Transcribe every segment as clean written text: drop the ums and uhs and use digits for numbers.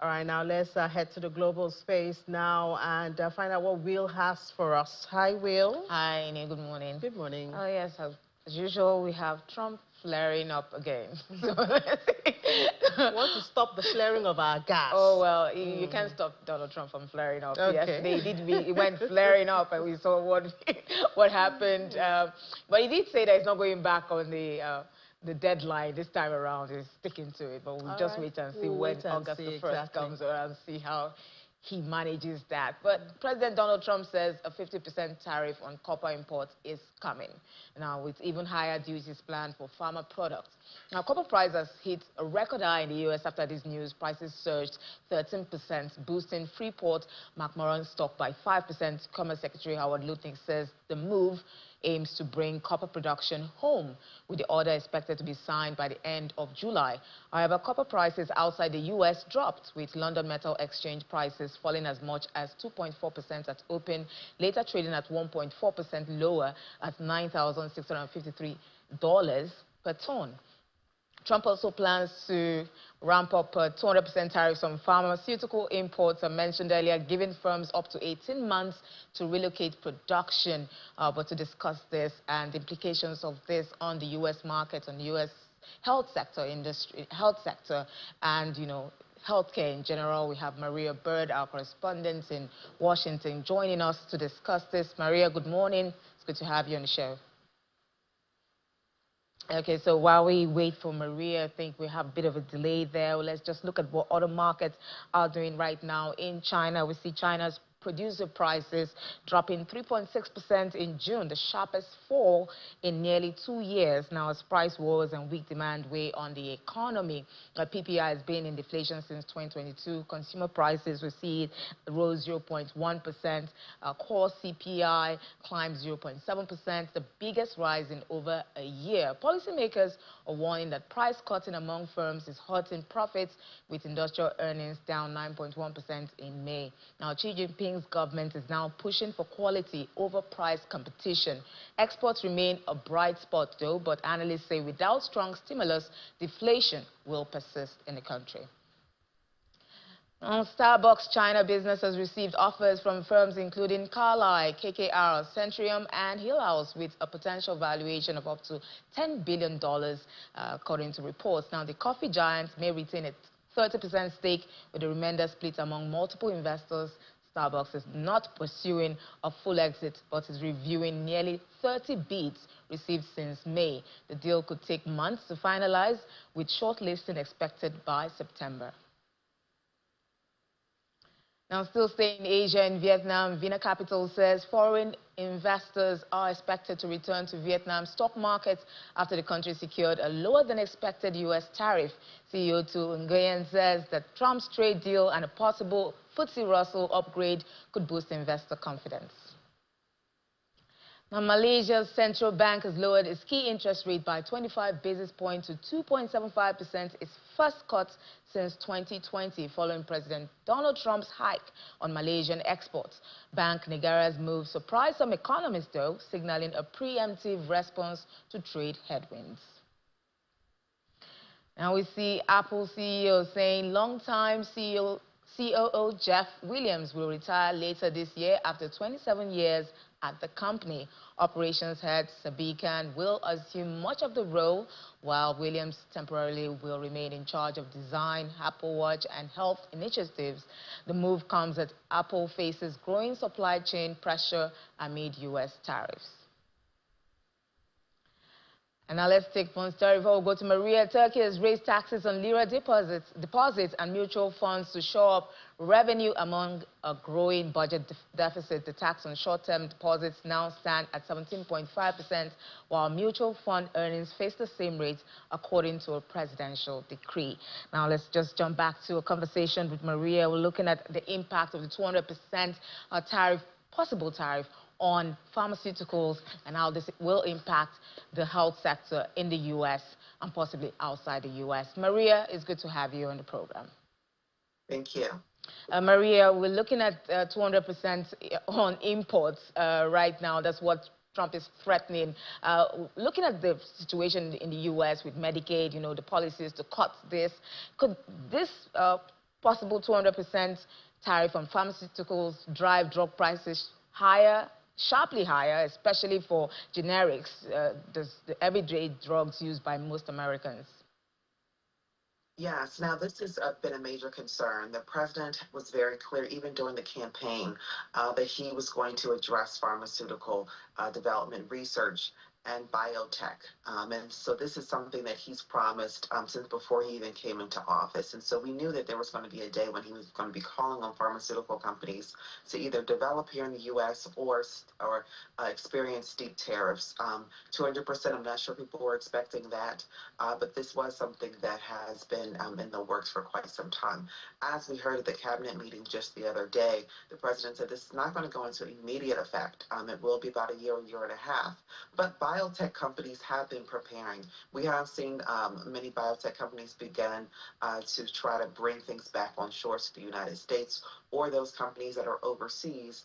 All right, now let's head to the global space now and find out what Will has for us. Hi, Will. Hi, Ine. Good morning. Good morning. Oh, yes. As usual, we have Trump flaring up again. Want to stop the flaring of our gas. Oh, well, you can't stop Donald Trump from flaring up. Okay. Yesterday, he went flaring up, and we saw what happened. But he did say that he's not going back on the deadline this time around. He's sticking to it. But we'll just wait and see when August the 1st comes around and see how he manages that. But President Donald Trump says a 50% tariff on copper imports is coming. Now, with even higher duties planned for farmer products. Now, copper prices hit a record high in the U.S. after this news. Prices surged 13%, boosting Freeport McMoran stock by 5%. Commerce Secretary Howard Lutnick says the move aims to bring copper production home, with the order expected to be signed by the end of July. However, copper prices outside the U.S. dropped, with London Metal Exchange prices falling as much as 2.4% at open, later trading at 1.4% lower at $9,653 per ton. Trump also plans to ramp up 200% tariffs on pharmaceutical imports, I mentioned earlier, giving firms up to 18 months to relocate production. But to discuss this and the implications of this on the U.S. market, on the U.S. health sector, and, healthcare in general, we have Maria Bird, our correspondent in Washington, joining us to discuss this. Maria, good morning. It's good to have you on the show. Okay, so while we wait for Maria, I think we have a bit of a delay there. Well, let's just look at what other markets are doing right now. In China, we see China's producer prices dropping 3.6% in June, the sharpest fall in nearly 2 years. Now, as price wars and weak demand weigh on the economy, PPI has been in deflation since 2022. Consumer prices, we see it rose 0.1%. Core CPI climbed 0.7%, the biggest rise in over a year. Policymakers are warning that price cutting among firms is hurting profits, with industrial earnings down 9.1% in May. Now, Xi Jinping's government is now pushing for quality over price competition. Exports remain a bright spot, though, but analysts say without strong stimulus, deflation will persist in the country. Starbucks China business has received offers from firms including Carlyle, KKR, Centrium, and Hillhouse, with a potential valuation of up to $10 billion, according to reports. Now, the coffee giant may retain its 30% stake, with the remainder split among multiple investors. Starbucks is not pursuing a full exit, but is reviewing nearly 30 bids received since May. The deal could take months to finalize, with shortlisting expected by September. Now, still staying in Asia and Vietnam, Vina Capital says foreign investors are expected to return to Vietnam's stock market after the country secured a lower-than-expected U.S. tariff. CEO Tu Nguyen says that Trump's trade deal and a possible FTSE Russell upgrade could boost investor confidence. Now, Malaysia's central bank has lowered its key interest rate by 25 basis points to 2.75%, its first cut since 2020, following President Donald Trump's hike on Malaysian exports. Bank Negara's move surprised some economists, though, signaling a preemptive response to trade headwinds. Now we see Apple CEO saying longtime COO Jeff Williams will retire later this year after 27 years at the company. Operations head Sabi Khan will assume much of the role, while Williams temporarily will remain in charge of design, Apple Watch, and health initiatives. The move comes as Apple faces growing supply chain pressure amid U.S. tariffs. And now let's take one story before we go to Maria. Turkey has raised taxes on lira deposits and mutual funds to shore up revenue among a growing budget deficit. The tax on short-term deposits now stand at 17.5%, while mutual fund earnings face the same rate, according to a presidential decree. Now let's just jump back to a conversation with Maria. We're looking at the impact of the 200% possible tariff on pharmaceuticals and how this will impact the health sector in the U.S. and possibly outside the U.S. Maria, it's good to have you on the program. Thank you. Maria, we're looking at 200% on imports right now. That's what Trump is threatening. Looking at the situation in the U.S. with Medicaid, the policies to cut this, could this possible 200% tariff on pharmaceuticals drive drug prices higher, sharply higher, especially for generics, the everyday drugs used by most Americans. Yes, now this has been a major concern. The president was very clear, even during the campaign, that he was going to address pharmaceutical development research and biotech. And so this is something that he's promised since before he even came into office. And so we knew that there was going to be a day when he was going to be calling on pharmaceutical companies to either develop here in the U.S. or experience steep tariffs. 200%, I'm not sure people were expecting that, but this was something that has been in the works for quite some time. As we heard at the cabinet meeting just the other day, the president said this is not going to go into immediate effect. It will be about a year and a half. But biotech companies have been preparing. We have seen many biotech companies begin to try to bring things back on shore to the United States, or those companies that are overseas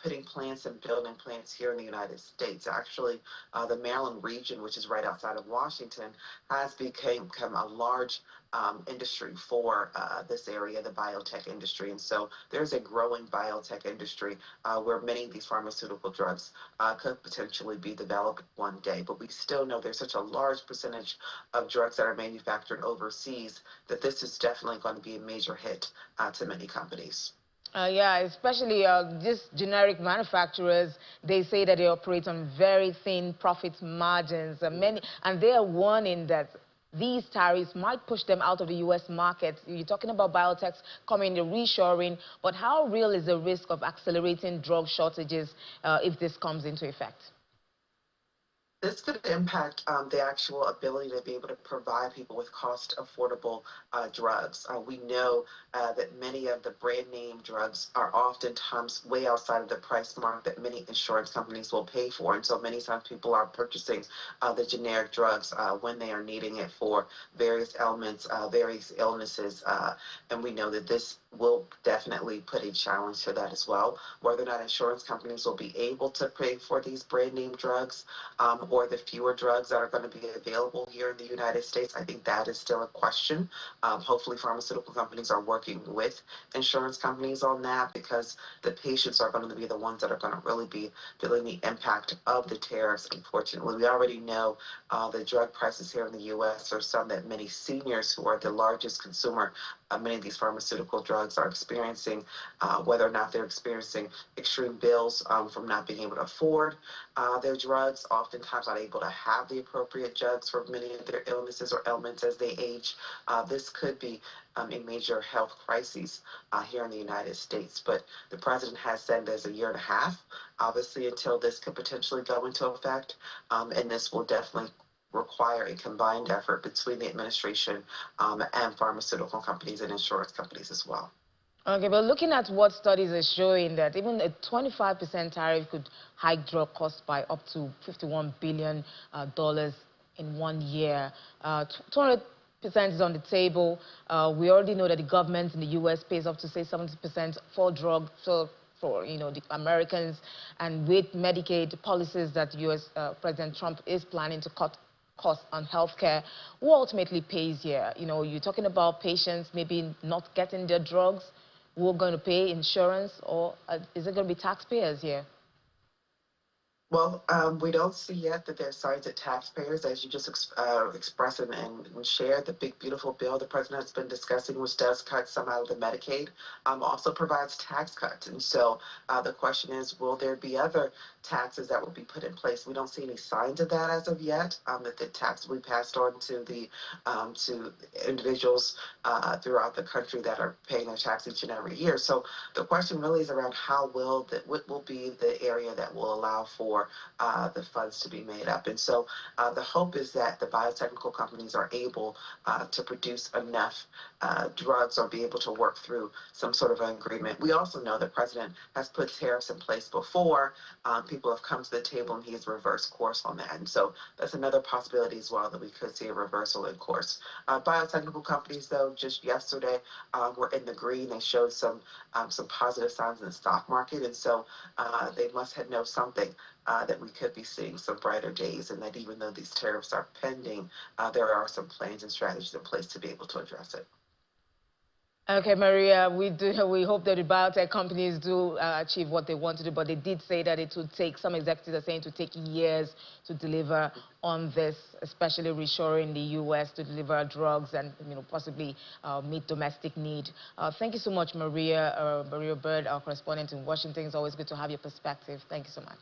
putting plants and building plants here in the United States. Actually, the Maryland region, which is right outside of Washington, has become a large industry for this area, the biotech industry. And so there's a growing biotech industry where many of these pharmaceutical drugs could potentially be developed one day. But we still know there's such a large percentage of drugs that are manufactured overseas that this is definitely going to be a major hit to many companies. Yeah, especially these generic manufacturers, they say that they operate on very thin profit margins. And they are warning that these tariffs might push them out of the U.S. market. You're talking about biotechs coming, the reshoring, but how real is the risk of accelerating drug shortages if this comes into effect? This could impact the actual ability to be able to provide people with cost affordable drugs. We know that many of the brand name drugs are oftentimes way outside of the price mark that many insurance companies will pay for. And so many times people are purchasing the generic drugs when they are needing it for various ailments, various illnesses. And we know that this will definitely put a challenge to that as well. Whether or not insurance companies will be able to pay for these brand name drugs or the fewer drugs that are going to be available here in the United States, I think that is still a question. Hopefully, pharmaceutical companies are working with insurance companies on that, because the patients are going to be the ones that are going to really be feeling the impact of the tariffs. Unfortunately, we already know the drug prices here in the U.S. are some that many seniors, who are the largest consumer of many of these pharmaceutical drugs, are experiencing, whether or not they're experiencing extreme bills from not being able to afford their drugs, oftentimes not able to have the appropriate drugs for many of their illnesses or ailments as they age. This could be a major health crisis here in the United States. But the president has said there's a year and a half, obviously, until this could potentially go into effect. And this will definitely require a combined effort between the administration and pharmaceutical companies and insurance companies as well. Okay, but looking at what studies are showing, that even a 25% tariff could hike drug costs by up to $51 billion in 1 year. 200% is on the table. We already know that the government in the U.S. pays up to, say, 70% for drugs, so for, you know, the Americans. And with Medicaid policies that U.S. President Trump is planning to cut costs on healthcare, who ultimately pays here? You know, you're talking about patients maybe not getting their drugs. Who are going to pay insurance, or is it going to be taxpayers here? Well, we don't see yet that there's signs that taxpayers, as you just expressed and shared, the big, beautiful bill the president has been discussing, which does cut some out of the Medicaid, also provides tax cuts. And so the question is, will there be other taxes that will be put in place? We don't see any signs of that as of yet, that the tax will be passed on to the to individuals throughout the country that are paying their tax each and every year. So the question really is around what will be the area that will allow for the funds to be made up. And so the hope is that the biotechnical companies are able to produce enough drugs or be able to work through some sort of an agreement. We also know the president has put tariffs in place before. People have come to the table and he has reversed course on that. And so that's another possibility as well, that we could see a reversal in course. Biotechnical companies, though, just yesterday were in the green. They showed some positive signs in the stock market. And so they must have known something that we could be seeing some brighter days, and that even though these tariffs are pending, there are some plans and strategies in place to be able to address it. Okay, Maria, we hope that the biotech companies do achieve what they want to do, but they did say that it would take, some executives are saying, to take years to deliver on this, especially reshoring the U.S. to deliver drugs and, possibly meet domestic need. Thank you so much, Maria Bird, our correspondent in Washington. It's always good to have your perspective. Thank you so much.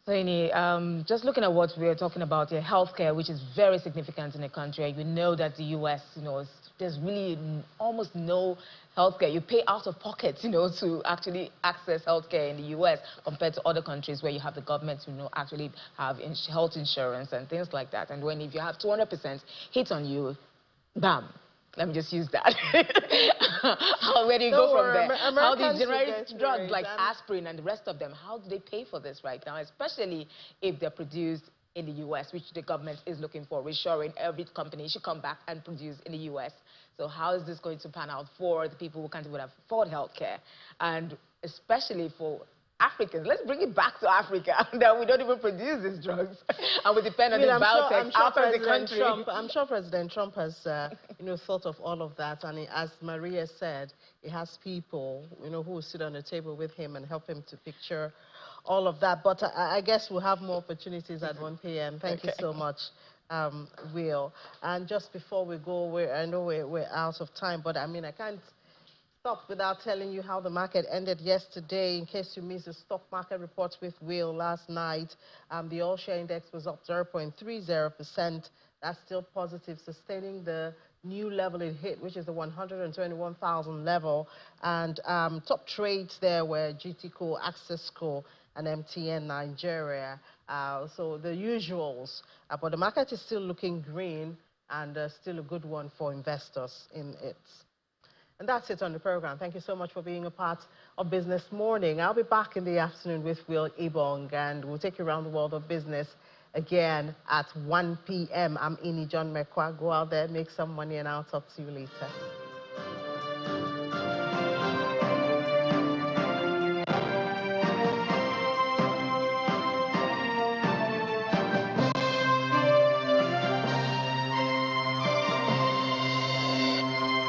So, just looking at what we're talking about here, healthcare, which is very significant in the country. We know that the U.S., there's really almost no healthcare. You pay out of pocket, to actually access healthcare in the U.S. compared to other countries where you have the government, actually have health insurance and things like that. And if you have 200% hit on you, bam. Let me just use that. Where do you go from there? How do you generate drugs like aspirin and the rest of them? How do they pay for this right now, especially if they're produced in the U.S., which the government is looking for, reshoring? Every company should come back and produce in the U.S. So how is this going to pan out for the people who can't even afford healthcare, and especially for Africans? Let's bring it back to Africa, that we don't even produce these drugs, and we depend on these biotech out of the country. I'm sure President Trump has, thought of all of that, and as Maria said, he has people, who will sit on the table with him and help him to picture all of that. But I guess we'll have more opportunities at 1 p.m. Thank you so much, Will. And just before we go, I know we're out of time, but I can't stop without telling you how the market ended yesterday. In case you missed the stock market reports with Will last night, the all-share index was up 0.30%. That's still positive, sustaining the new level it hit, which is the 121,000 level. And top trades there were GTCO, Accessco, and MTN Nigeria. So the usuals. But the market is still looking green, and still a good one for investors in it. And that's it on the program. Thank you so much for being a part of Business Morning. I'll be back in the afternoon with Will Ibong, and we'll take you around the world of business again at 1 p.m. I'm Ini John Mekwa. Go out there, make some money, and I'll talk to you later.